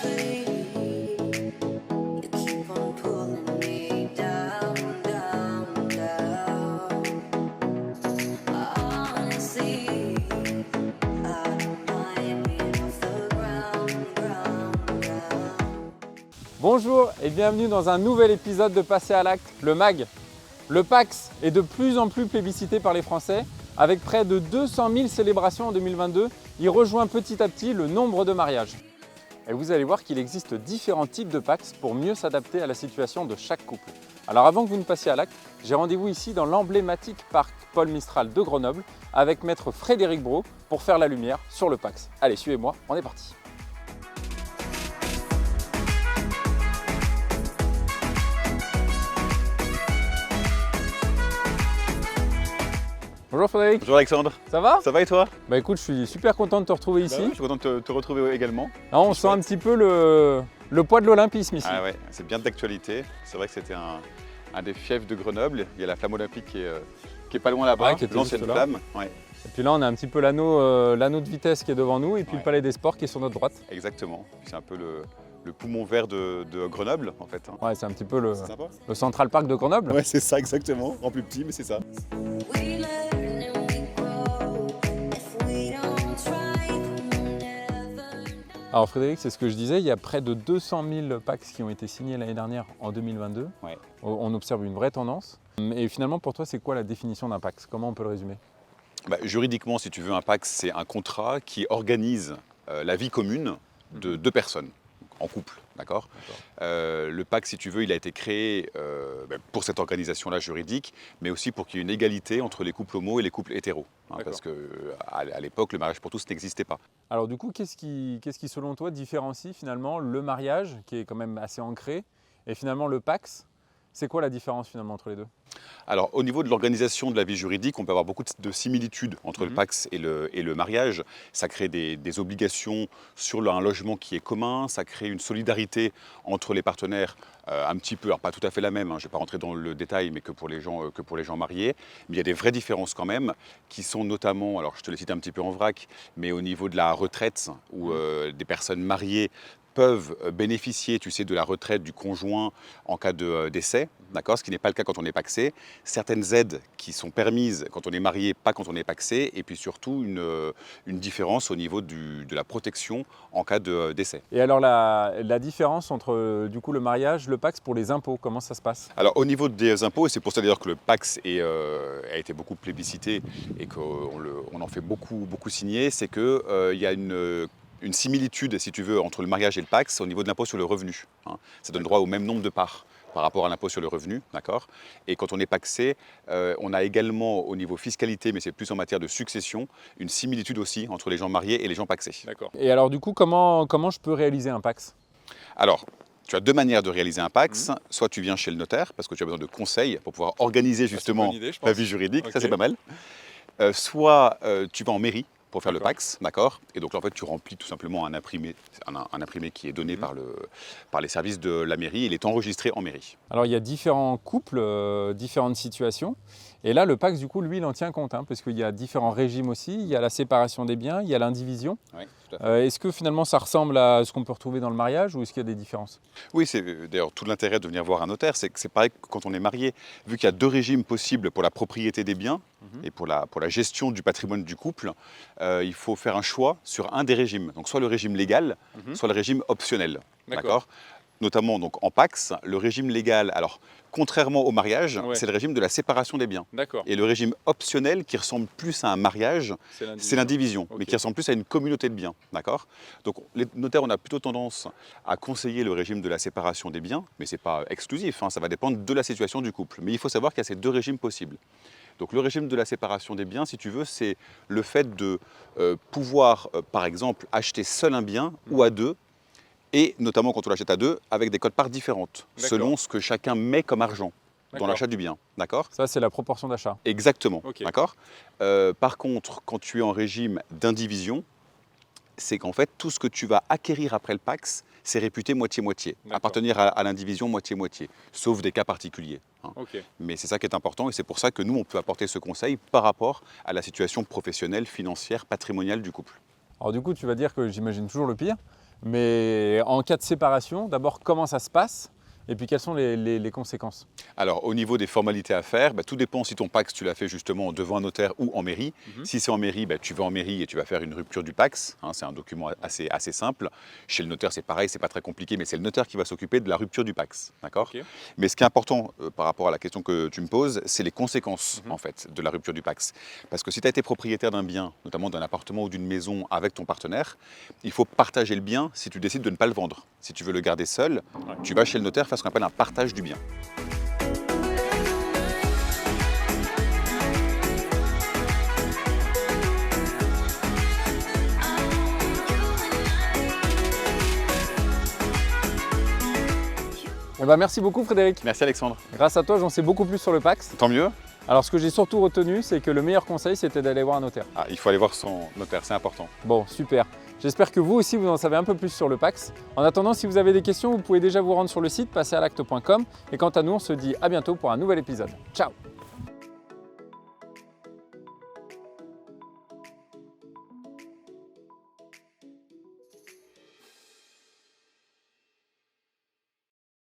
gravity. You keep on pulling me down, down, down. Honestly, I don't mind being off the ground, ground, ground. Bonjour et bienvenue dans un nouvel épisode de Passer à l'acte, le MAG. Le PAX est de plus en plus plébiscité par les Français. Avec près de 200 000 célébrations en 2022, il rejoint petit à petit le nombre de mariages. Et vous allez voir qu'il existe différents types de PAX pour mieux s'adapter à la situation de chaque couple. Alors avant que vous ne passiez à l'acte, j'ai rendez-vous ici dans l'emblématique parc Paul Mistral de Grenoble avec maître Frédéric Brault pour faire la lumière sur le PAX. Allez, suivez-moi, on est parti. Bonjour Frédéric. Bonjour Alexandre, Ça va? ça va et toi? Bah écoute, je suis super content de te retrouver ici. Bah oui, je suis content de te retrouver également. Là, on sent un petit peu le poids de l'olympisme ici. Ah ouais, c'est bien d'actualité. C'est vrai que c'était un des fiefs de Grenoble. Il y a la flamme olympique qui est pas loin là-bas, Ouais, qui était l'ancienne juste là. flamme. Ouais, Et puis là, on a un petit peu l'anneau de vitesse qui est devant nous et puis Ouais. le palais des sports qui est sur notre droite. exactement. C'est un peu le poumon vert de Grenoble en fait. Ouais, c'est un petit peu C'est sympa. le Central Park de Grenoble. Ouais, c'est ça exactement. En plus petit, mais c'est ça. We learn and we grow. If we don't try, we'll never know. Alors Frédéric, c'est ce que je disais, il y a près de 200 000 PAX qui ont été signés l'année dernière en 2022. Ouais. On observe une vraie tendance. Et finalement, pour toi, c'est quoi la définition d'un PAX? Comment on peut le résumer? Bah, juridiquement, si tu veux, un PACS, c'est un contrat qui organise la vie commune de deux personnes en couple, d'accord? Le PACS, si tu veux, il a été créé pour cette organisation-là juridique, mais aussi pour qu'il y ait une égalité entre les couples homo et les couples hétéros. D'accord. Parce qu'à à l'époque, le mariage pour tous n'existait pas. Alors du coup, qu'est-ce qui, selon toi, différencie finalement le mariage, qui est quand même assez ancré, et finalement le PAX? C'est quoi la différence finalement entre les deux? Alors, au niveau de l'organisation de la vie juridique, on peut avoir beaucoup de similitudes entre le PACS et le mariage. Ça crée des obligations sur un logement qui est commun, ça crée une solidarité entre les partenaires, un petit peu, alors pas tout à fait la même, hein, je ne vais pas rentrer dans le détail, mais que pour les gens mariés. Mais il y a des vraies différences quand même, qui sont notamment, alors je te les cite un petit peu en vrac, mais au niveau de la retraite, où des personnes mariées peuvent bénéficier, tu sais, de la retraite du conjoint en cas de décès, d'accord, ce qui n'est pas le cas quand on est pacsé. Certaines aides qui sont permises quand on est marié, pas quand on est pacsé, et puis surtout une différence au niveau de la protection en cas de décès. Et alors la différence entre du coup le mariage, le PAX pour les impôts, comment ça se passe? Alors au niveau des impôts, et c'est pour ça d'ailleurs que le PACS a été beaucoup plébiscité et qu'on en fait beaucoup signer, c'est qu'il y a une similitude, si tu veux, entre le mariage et le PACS au niveau de l'impôt sur le revenu. Hein. Ça donne droit au même nombre de parts par rapport à l'impôt sur le revenu, d'accord? Et quand on est pacsé, on a également au niveau fiscalité, mais c'est plus en matière de succession, une similitude aussi entre les gens mariés et les gens pacsés. D'accord. Et alors du coup, comment je peux réaliser un PAX? Alors, tu as deux manières de réaliser un PACS. Soit tu viens chez le notaire, parce que tu as besoin de conseils pour pouvoir organiser justement bonne idée, je la pense. vie juridique, Ok. ça c'est pas mal. Soit tu vas en mairie pour faire le D'accord. PACS, d'accord? Et donc là, en fait, tu remplis tout simplement un imprimé qui est donné par les services de la mairie. Il est enregistré en mairie. Alors il y a différents couples, différentes situations. Et là, le PAX, du coup, lui, il en tient compte, hein, parce qu'il y a différents régimes aussi. Il y a la séparation des biens, il y a l'indivision. Oui, tout à fait. Est-ce que finalement ça ressemble à ce qu'on peut retrouver dans le mariage ou est-ce qu'il y a des différences? Oui, c'est d'ailleurs tout l'intérêt de venir voir un notaire, c'est que c'est pareil que quand on est marié, vu qu'il y a deux régimes possibles pour la propriété des biens et pour la gestion du patrimoine du couple, il faut faire un choix sur un des régimes. Donc soit le régime légal, soit le régime optionnel. D'accord. Notamment donc en PACS, le régime légal, alors contrairement au mariage, Ouais. c'est le régime de la séparation des biens. D'accord. Et le régime optionnel qui ressemble plus à un mariage, c'est l'indivision, Ok. mais qui ressemble plus à une communauté de biens, d'accord? Donc les notaires, on a plutôt tendance à conseiller le régime de la séparation des biens, mais ce n'est pas exclusif, hein, ça va dépendre de la situation du couple. Mais il faut savoir qu'il y a ces deux régimes possibles. Donc le régime de la séparation des biens, si tu veux, c'est le fait de pouvoir, par exemple, acheter seul un bien ou à deux, et notamment quand on l'achète à deux, avec des cotes-parts différentes, D'accord. selon ce que chacun met comme argent dans D'accord. l'achat du bien, d'accord? Ça, c'est la proportion d'achat. Exactement, Ok. d'accord. Par contre, quand tu es en régime d'indivision, c'est qu'en fait, tout ce que tu vas acquérir après le PACS, c'est réputé moitié-moitié, D'accord. appartenir à l'indivision moitié-moitié, sauf des cas particuliers. Hein. Ok. Mais c'est ça qui est important et c'est pour ça que nous, on peut apporter ce conseil par rapport à la situation professionnelle, financière, patrimoniale du couple. Alors du coup, tu vas dire que j'imagine toujours le pire. Mais en cas de séparation, d'abord comment ça se passe et puis quelles sont les conséquences? Alors, au niveau des formalités à faire, tout dépend si ton Pacs, tu l'as fait justement devant un notaire ou en mairie. Si c'est en mairie, tu vas en mairie et tu vas faire une rupture du Pacs. C'est un document assez simple. Chez le notaire, c'est pareil, c'est pas très compliqué, mais c'est le notaire qui va s'occuper de la rupture du Pacs. D'accord ? Ok. Mais ce qui est important par rapport à la question que tu me poses, c'est les conséquences en fait, de la rupture du Pacs. Parce que si tu as été propriétaire d'un bien, notamment d'un appartement ou d'une maison avec ton partenaire, il faut partager le bien si tu décides de ne pas le vendre. Si tu veux le garder seul, tu vas chez le notaire faire ce qu'on appelle un partage du bien. Eh ben, merci beaucoup Frédéric. Merci Alexandre. Grâce à toi, j'en sais beaucoup plus sur le Pacs. Tant mieux. Alors ce que j'ai surtout retenu, c'est que le meilleur conseil, c'était d'aller voir un notaire. Ah, il faut aller voir son notaire, c'est important. Bon, super. J'espère que vous aussi, vous en savez un peu plus sur le Pacs. En attendant, si vous avez des questions, vous pouvez déjà vous rendre sur le site passeralacte.com. Et quant à nous, on se dit à bientôt pour un nouvel épisode. Ciao!